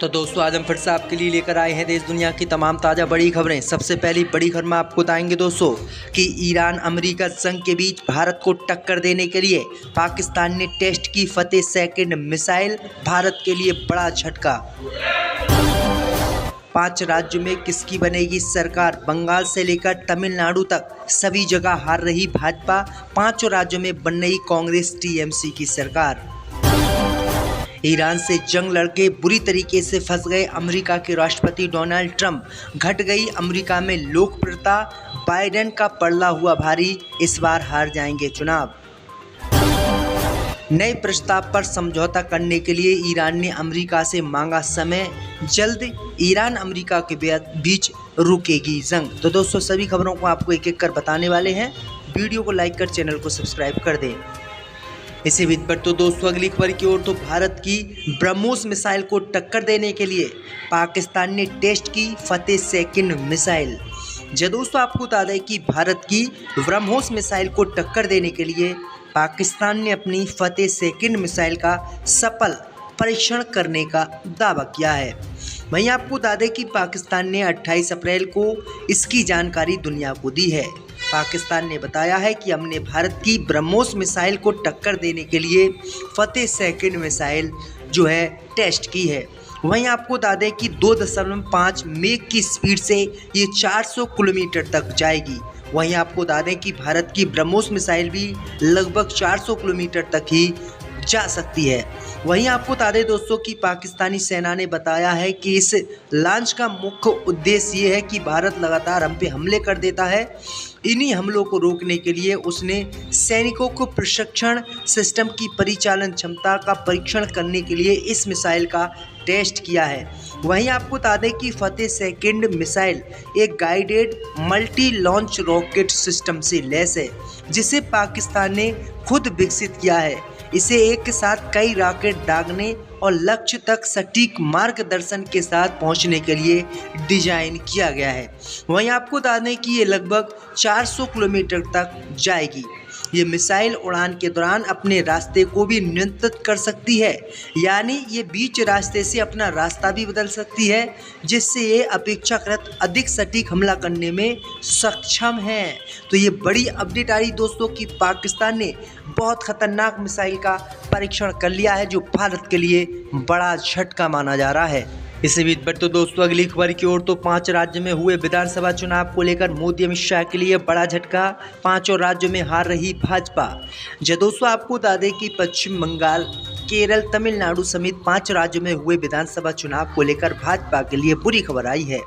तो दोस्तों आज हम फिर से आपके लिए लेकर आए हैं देश दुनिया की तमाम ताज़ा बड़ी खबरें। सबसे पहली बड़ी खबर में आपको बताएंगे दोस्तों कि ईरान अमेरिका जंग के बीच भारत को टक्कर देने के लिए पाकिस्तान ने टेस्ट की फतेह सेकंड मिसाइल, भारत के लिए बड़ा झटका। 5 राज्यों में किसकी बनेगी सरकार? बंगाल से लेकर तमिलनाडु तक सभी जगह हार रही भाजपा, 5 राज्यों में बन रही कांग्रेस टीएमसी की सरकार। ईरान से जंग लड़के बुरी तरीके से फंस गए अमेरिका के राष्ट्रपति डोनाल्ड ट्रंप, घट गई अमेरिका में लोकप्रियता, बाइडेन का पड़ला हुआ भारी, इस बार हार जाएंगे चुनाव। नए प्रस्ताव पर समझौता करने के लिए ईरान ने अमेरिका से मांगा समय, जल्द ईरान अमेरिका के बीच रुकेगी जंग। तो दोस्तों सभी खबरों को आपको एक एक कर बताने वाले हैं, वीडियो को लाइक कर चैनल को सब्सक्राइब कर दें। इसी बीच पर तो दोस्तों अगली खबर की ओर तो भारत की ब्रह्मोस मिसाइल को टक्कर देने के लिए पाकिस्तान ने टेस्ट की फतेह सेकंड मिसाइल। दोस्तों आपको बता दें कि भारत की ब्रह्मोस मिसाइल को टक्कर देने के लिए पाकिस्तान ने अपनी फतेह सेकंड मिसाइल का सफल परीक्षण करने का दावा किया है। वहीं आपको बता दें कि पाकिस्तान ने 28 अप्रैल को इसकी जानकारी दुनिया को दी है। पाकिस्तान ने बताया है कि हमने भारत की ब्रह्मोस मिसाइल को टक्कर देने के लिए फतेह सेकंड मिसाइल जो है टेस्ट की है। वहीं आपको बता दें कि 2.5 मेक की स्पीड से ये 400 किलोमीटर तक जाएगी। वहीं आपको बता दें कि भारत की ब्रह्मोस मिसाइल भी लगभग 400 किलोमीटर तक ही जा सकती है। वहीं आपको बता दें दोस्तों कि पाकिस्तानी सेना ने बताया है कि इस लॉन्च का मुख्य उद्देश्य ये है कि भारत लगातार हम पे हमले कर देता है, इन्हीं हमलों को रोकने के लिए उसने सैनिकों को प्रशिक्षण सिस्टम की परिचालन क्षमता का परीक्षण करने के लिए इस मिसाइल का टेस्ट किया है। वहीं आपको बता दें कि फतेह सेकंड मिसाइल एक guided multi launch rocket system से लैस है, जिसे पाकिस्तान ने खुद विकसित किया है। इसे एक के साथ कई रॉकेट दागने और लक्ष्य तक सटीक मार्गदर्शन के साथ पहुंचने के लिए डिजाइन किया गया है। वहीं आपको बता दें कि ये लगभग 400 किलोमीटर तक जाएगी। ये मिसाइल उड़ान के दौरान अपने रास्ते को भी नियंत्रित कर सकती है, यानी ये बीच रास्ते से अपना रास्ता भी बदल सकती है, जिससे ये अपेक्षाकृत अधिक सटीक हमला करने में सक्षम है। तो ये बड़ी अपडेट आ रही दोस्तों कि पाकिस्तान ने बहुत खतरनाक मिसाइल का परीक्षण कर लिया है, जो भारत के लिए बड़ा झटका माना जा रहा है। इसी बीच पर तो दोस्तों अगली खबर की ओर तो 5 राज्यों में हुए विधानसभा चुनाव को लेकर मोदी अमित शाह के लिए बड़ा झटका, 5 राज्यों में हार रही भाजपा। दोस्तों आपको बता दें कि पश्चिम बंगाल, केरल, तमिलनाडु समेत 5 राज्यों में हुए विधानसभा चुनाव को लेकर भाजपा के लिए बुरी खबर आई है।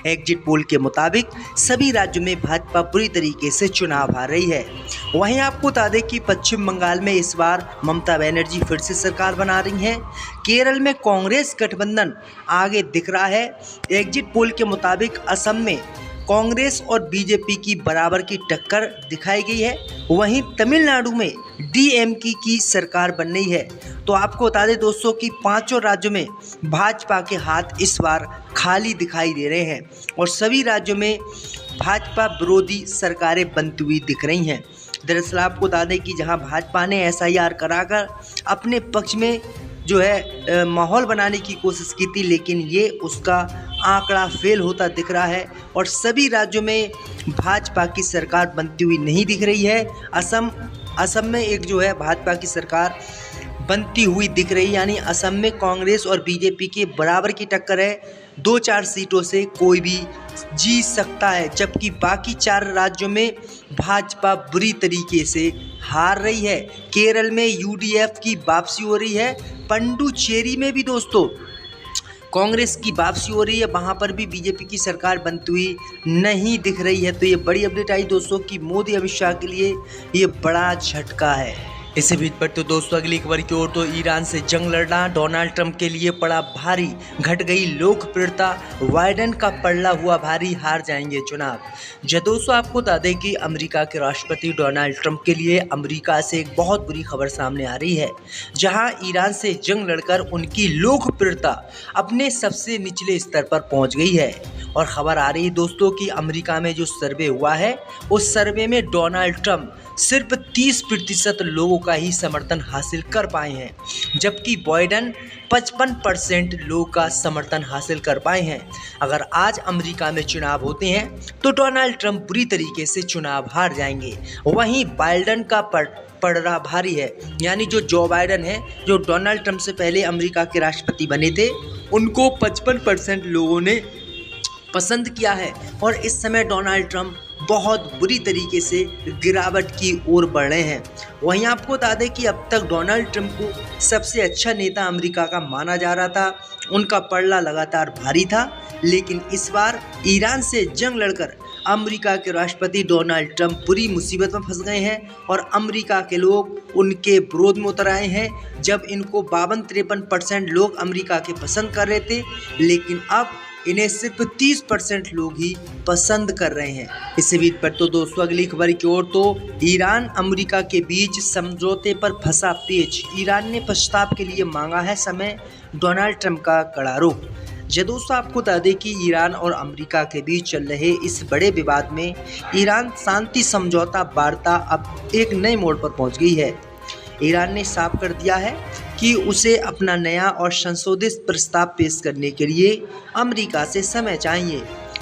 एग्जिट पोल के मुताबिक सभी राज्यों में भाजपा बुरी तरीके से चुनाव हार रही है। वहीं आपको बता दें कि पश्चिम बंगाल में इस बार ममता बनर्जी फिर से सरकार बना रही हैं। केरल में कांग्रेस गठबंधन आगे दिख रहा है। एग्जिट पोल के मुताबिक असम में कांग्रेस और बीजेपी की बराबर की टक्कर दिखाई गई है। वहीं तमिलनाडु में डीएमके की सरकार बन रही है। तो आपको बता दें दोस्तों कि 5 राज्यों में भाजपा के हाथ इस बार खाली दिखाई दे रहे हैं और सभी राज्यों में भाजपा विरोधी सरकारें बनती हुई दिख रही हैं। दरअसल आपको बता दें कि जहां भाजपा ने एसआईआर कराकर अपने पक्ष में जो है माहौल बनाने की कोशिश की थी, लेकिन ये उसका आंकड़ा फेल होता दिख रहा है और सभी राज्यों में भाजपा की सरकार बनती हुई नहीं दिख रही है। असम में एक जो है भाजपा की सरकार बनती हुई दिख रही है, यानी असम में कांग्रेस और बीजेपी के बराबर की टक्कर है। 2-4 सीटों से कोई भी जीत सकता है, जबकि बाकी 4 राज्यों में भाजपा बुरी तरीके से हार रही है। केरल में यूडीएफ की वापसी हो रही है, पंडुचेरी में भी दोस्तों कांग्रेस की वापसी हो रही है, वहाँ पर भी बीजेपी की सरकार बनती हुई नहीं दिख रही है। तो ये बड़ी अपडेट आई दोस्तों कि मोदी अमित शाह के लिए ये बड़ा झटका है। इसी बीच पर तो दोस्तों अगली खबर की ओर तो ईरान से जंग लड़ना डोनाल्ड ट्रंप के लिए पड़ा भारी, घट गई लोकप्रियता, बाइडेन का पड़ला हुआ भारी, हार जाएंगे चुनाव। दोस्तों आपको बता दें कि अमेरिका के राष्ट्रपति डोनाल्ड ट्रंप के लिए अमेरिका से एक बहुत बुरी खबर सामने आ रही है, जहां ईरान से जंग लड़कर उनकी लोकप्रियता अपने सबसे निचले स्तर पर पहुंच गई है। और खबर आ रही है दोस्तों कि अमेरिका में जो सर्वे हुआ है, उस सर्वे में डोनाल्ड ट्रंप सिर्फ 30% लोगों का ही समर्थन हासिल कर पाए हैं, जबकि बाइडेन 55% लोगों का समर्थन हासिल कर पाए हैं। अगर आज अमेरिका में चुनाव होते हैं तो डोनाल्ड ट्रंप बुरी तरीके से चुनाव हार जाएंगे। वहीं बाइडेन का पलड़ा भारी है, यानी जो बाइडेन है, जो डोनाल्ड ट्रंप से पहले अमेरिका के राष्ट्रपति बने थे, उनको 55% लोगों ने पसंद किया है और इस समय डोनाल्ड ट्रंप बहुत बुरी तरीके से गिरावट की ओर बढ़ रहे हैं। वहीं आपको बता दें कि अब तक डोनाल्ड ट्रंप को सबसे अच्छा नेता अमेरिका का माना जा रहा था, उनका पलड़ा लगातार भारी था, लेकिन इस बार ईरान से जंग लड़कर अमेरिका के राष्ट्रपति डोनाल्ड ट्रंप बुरी मुसीबत में फंस गए हैं और अमेरिका के लोग उनके विरोध में उतर आए हैं। जब इनको 52-53% लोग अमेरिका के पसंद कर रहे थे, लेकिन अब इन्हें सिर्फ 30% लोग ही पसंद कर रहे हैं। इसी बीच पर तो दोस्तों अगली खबर की ओर तो ईरान अमेरिका के बीच समझौते पर फंसा पेच। ईरान ने प्रस्ताव के लिए मांगा है समय, डोनाल्ड ट्रंप का कड़ा रुख। दोस्तों आपको बता दें कि ईरान और अमेरिका के बीच चल रहे इस बड़े विवाद में ईरान शांति समझौता वार्ता अब एक नए मोड़ पर पहुंच गई है। ईरान ने साफ कर दिया है कि उसे अपना नया और संशोधित प्रस्ताव पेश करने के लिए अमेरिका से समय चाहिए।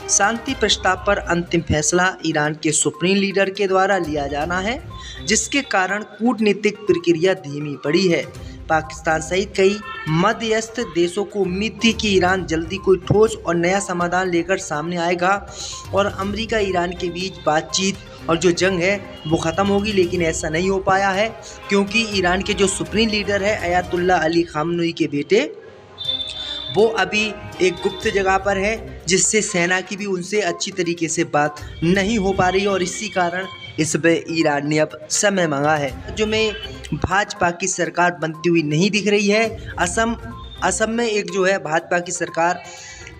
शांति प्रस्ताव पर अंतिम फैसला ईरान के सुप्रीम लीडर के द्वारा लिया जाना है, जिसके कारण कूटनीतिक प्रक्रिया धीमी पड़ी है। पाकिस्तान सहित कई मध्यस्थ देशों को उम्मीद थी कि ईरान जल्दी कोई ठोस और नया समाधान लेकर सामने आएगा और अमेरिका ईरान के बीच बातचीत और जो जंग है वो ख़त्म होगी, लेकिन ऐसा नहीं हो पाया है क्योंकि ईरान के जो सुप्रीम लीडर है अयातुल्ला अली खामनेई के बेटे, वो अभी एक गुप्त जगह पर है, जिससे सेना की भी उनसे अच्छी तरीके से बात नहीं हो पा रही है और इसी कारण इस पर ईरान ने अब समय मांगा है। जो में भाजपा की सरकार बनती हुई नहीं दिख रही है। असम में एक जो है भाजपा की सरकार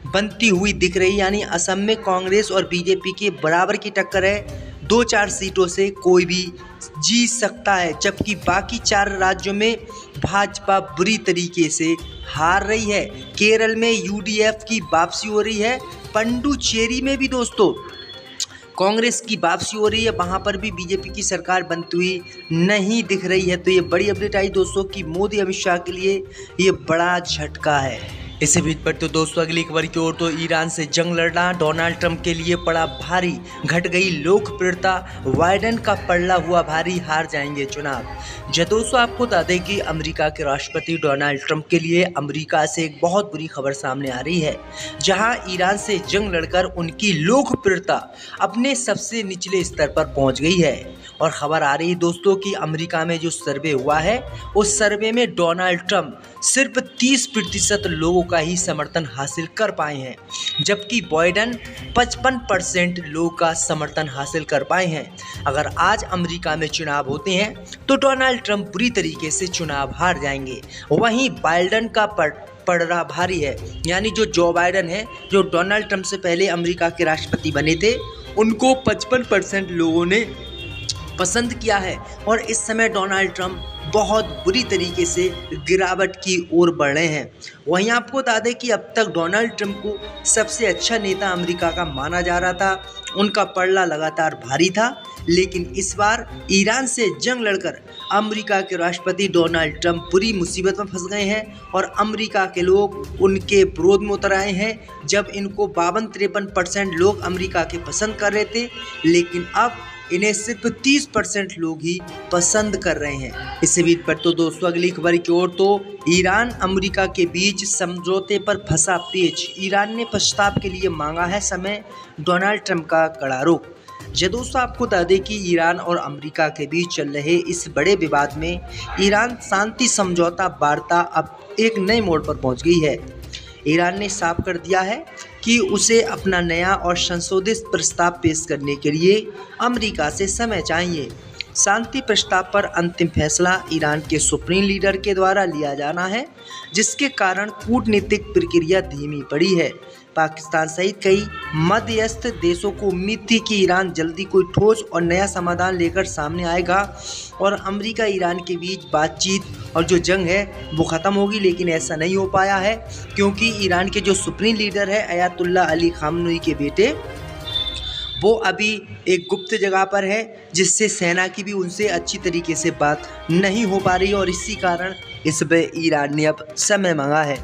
बनती हुई दिख रही है, यानी असम में कांग्रेस और बीजेपी के बराबर की टक्कर है। 2-4 सीटों से कोई भी जीत सकता है, जबकि बाकी 4 राज्यों में भाजपा बुरी तरीके से हार रही है। केरल में यूडीएफ की वापसी हो रही है, पुडुचेरी में भी दोस्तों कांग्रेस की वापसी हो रही है, वहाँ पर भी बीजेपी की सरकार बनती हुई नहीं दिख रही है। तो ये बड़ी अपडेट आई दोस्तों कि मोदी अमित शाह के लिए ये बड़ा झटका है। इसी बीच पर तो दोस्तों अगली खबर की ओर तो ईरान से जंग लड़ना डोनाल्ड ट्रंप के लिए पड़ा भारी, घट गई लोकप्रियता, बाइडेन का पलड़ा हुआ भारी, हार जाएंगे चुनाव। दोस्तों आपको बता दें कि अमेरिका के राष्ट्रपति डोनाल्ड ट्रंप के लिए अमेरिका से एक बहुत बुरी खबर सामने आ रही है, जहां ईरान से जंग लड़कर उनकी लोकप्रियता अपने सबसे निचले स्तर पर पहुंच गई है। और खबर आ रही है दोस्तों कि अमेरिका में जो सर्वे हुआ है उस सर्वे में डोनाल्ड ट्रंप सिर्फ 30% लोगों का ही समर्थन हासिल कर पाए हैं, जबकि बाइडेन 55% लोगों का समर्थन हासिल कर पाए हैं। अगर आज अमेरिका में चुनाव होते हैं तो डोनाल्ड ट्रंप बुरी तरीके से चुनाव हार जाएंगे। वहीं बाइडेन का पलड़ा भारी है, यानी जो बाइडेन है, जो डोनाल्ड ट्रंप से पहले अमेरिका के राष्ट्रपति बने थे, उनको 55% लोगों ने पसंद किया है और इस समय डोनाल्ड ट्रंप बहुत बुरी तरीके से गिरावट की ओर बढ़ रहे हैं। वहीं आपको बता दें कि अब तक डोनाल्ड ट्रंप को सबसे अच्छा नेता अमेरिका का माना जा रहा था, उनका पलड़ा लगातार भारी था, लेकिन इस बार ईरान से जंग लड़कर अमेरिका के राष्ट्रपति डोनाल्ड ट्रंप बुरी मुसीबत में फंस गए हैं और अमेरिका के लोग उनके विरोध में उतर आए हैं। जब इनको 52-53% लोग अमेरिका के पसंद कर रहे थे, लेकिन अब इन्हें सिर्फ 30% लोग ही पसंद कर रहे हैं। इसी बीच पर तो दोस्तों अगली खबर की ओर तो ईरान अमेरिका के बीच समझौते पर फंसा पेच। ईरान ने प्रस्ताव के लिए मांगा है समय, डोनाल्ड ट्रंप का कड़ा रुख। दोस्तों आपको बता दें कि ईरान और अमेरिका के बीच चल रहे इस बड़े विवाद में ईरान शांति समझौता वार्ता अब एक नए मोड़ पर पहुंच गई है। ईरान ने साफ कर दिया है कि उसे अपना नया और संशोधित प्रस्ताव पेश करने के लिए अमेरिका से समय चाहिए। शांति प्रस्ताव पर अंतिम फैसला ईरान के सुप्रीम लीडर के द्वारा लिया जाना है, जिसके कारण कूटनीतिक प्रक्रिया धीमी पड़ी है। पाकिस्तान सहित कई मध्यस्थ देशों को उम्मीद थी कि ईरान जल्दी कोई ठोस और नया समाधान लेकर सामने आएगा और अमेरिका ईरान के बीच बातचीत और जो जंग है वो ख़त्म होगी, लेकिन ऐसा नहीं हो पाया है क्योंकि ईरान के जो सुप्रीम लीडर है अयातुल्ला अली खामनेई के बेटे, वो अभी एक गुप्त जगह पर है, जिससे सेना की भी उनसे अच्छी तरीके से बात नहीं हो पा रही है और इसी कारण इस पे ईरान ने अब समय मांगा है।